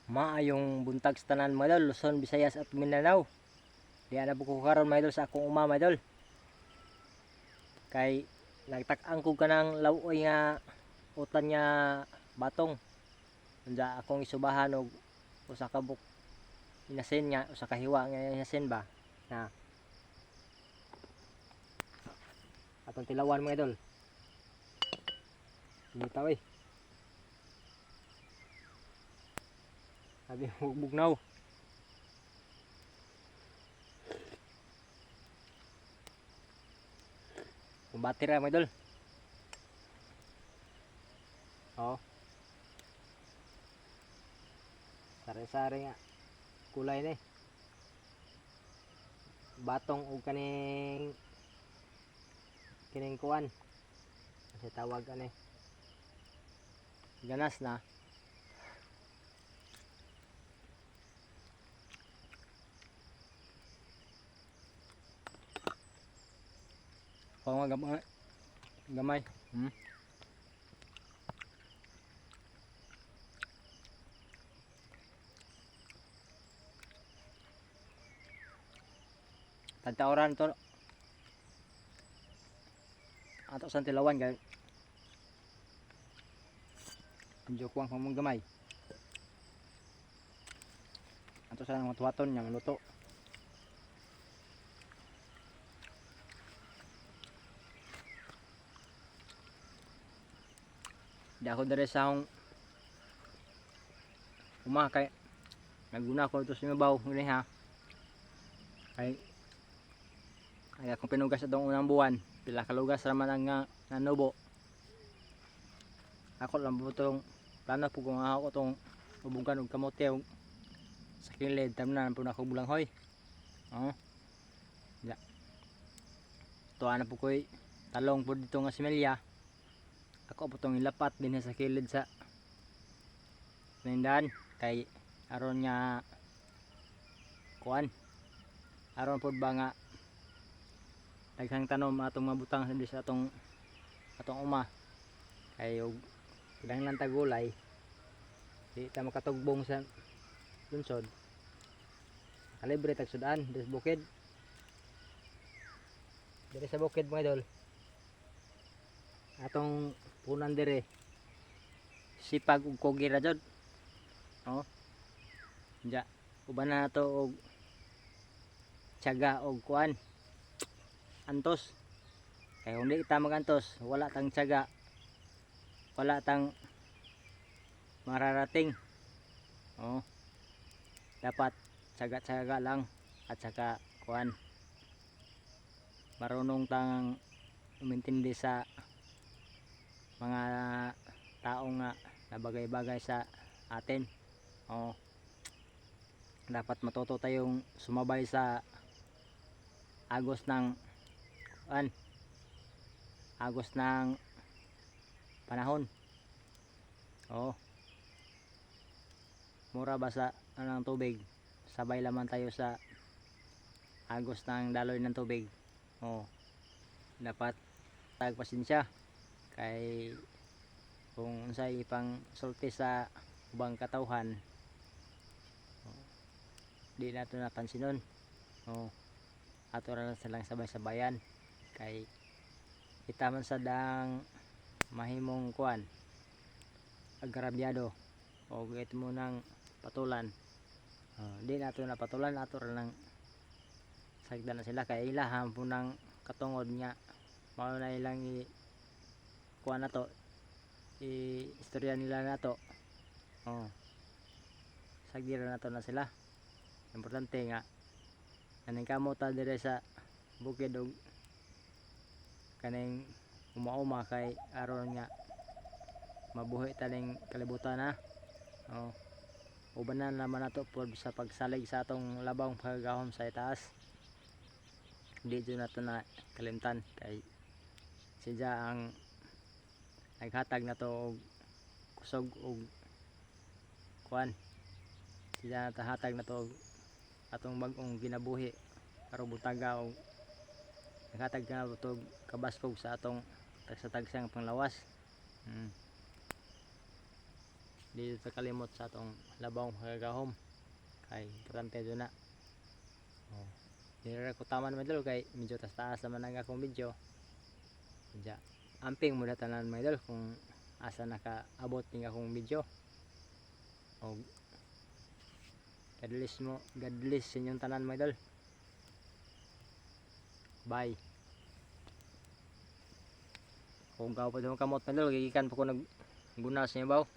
Maayong buntag sa tanan mga idol, Luzon, Visayas at Mindanao. Diyan na po ko karon mga idol sa akong uma mga idol. Kay nagtak-ang ko kanang lawoy nga utan nga batong. Unsa akong isubahan og usa ka buk inasin nga usa ka hiwa nga inasin ba na atong tilawan mga idol. Bitaw eh. Sabi bugnaw. Kumbati ra mga idol. Oh. Sari-sari nga kulay ni. Batong og kining kuan. Kasi tawag ani. Ganas na. Kung nga gamay. Tagtauran to ato sa tilawan kay medyo kuwang mong gamay ato sa mga tuwaton nga maluto. Di ako dire sa akong umakay naguna ko ito sa mabaw ngini ha ay akong pinugas itong unang buwan pila kalugas raman ang nanubo ako lang po itong plano po kung ako itong ubugan og kamote og sa kilid tamnan po na ako bulanghoy ya tuwa na po ko'y talong po dito nga similya ako po itong ilapat din sa kilid sa nindan kay aron nga kuan aron po ba nga daghang tanom atong mabutang sa atong uma kay og kinahanglan ta gulay di ta makatugbong sa lungsod kalibre tag sudan des bukid dire sa bukid mga idol atong punan dire sipag ug kogi ra jud ja uban na to og tiyaga og kuan antos kay kung di kita magantos wala tang tiyaga wala tang mararating dapat tiyaga-tiyaga lang at saka kuan marunong tang umintindi sa mga taong nga na bagay-bagay sa atin dapat matuto tayong sumabay sa agos ng panahon mura ba sa anong tubig sabay lamang tayo sa agos ng daloy ng tubig dapat tagpasensya kay kung unsay ipang sulti sa ubang katawhan di nato napansinon ato ra silang sabay-sabayan kay kita man sa dang mahimong kuan agrabyado o ito mo nang patulan di nato na patulan ato ra nang sagdan na sila kay ilaham po ng katungod nga mao na ilang kuan nato istorya nila nato sagdira nato na sila importante nga kaning kamot ta dire sa bukid og kaning uma-uma kay aron nga mabuhi taning kalibutan na uban na naman nato po sa pagsalig sa atong labang pagagahom sa itaas hindi dyan nato na kalimtan kay siya ang naghatag na to og kusog og kuan siya natahatag na to og atong bag-ong ginabuhi aron butaga og naghatag na to kabaskog sa atong tagsa-tagsang panglawas dito ta kalimot sa atong labawng kagahom kay importante doon na. Oh. Dinara ko taman mga idol kay medyo taas naman ang akong video. Kaya amping mo na tanan mga idol kung asa nakaabot ning akong video. Oh. God bless sa inyong tanan mga idol. Bye. Kung gaw pa yung kamot mga idol, gigikan pa ko nagguna sa inyo baw.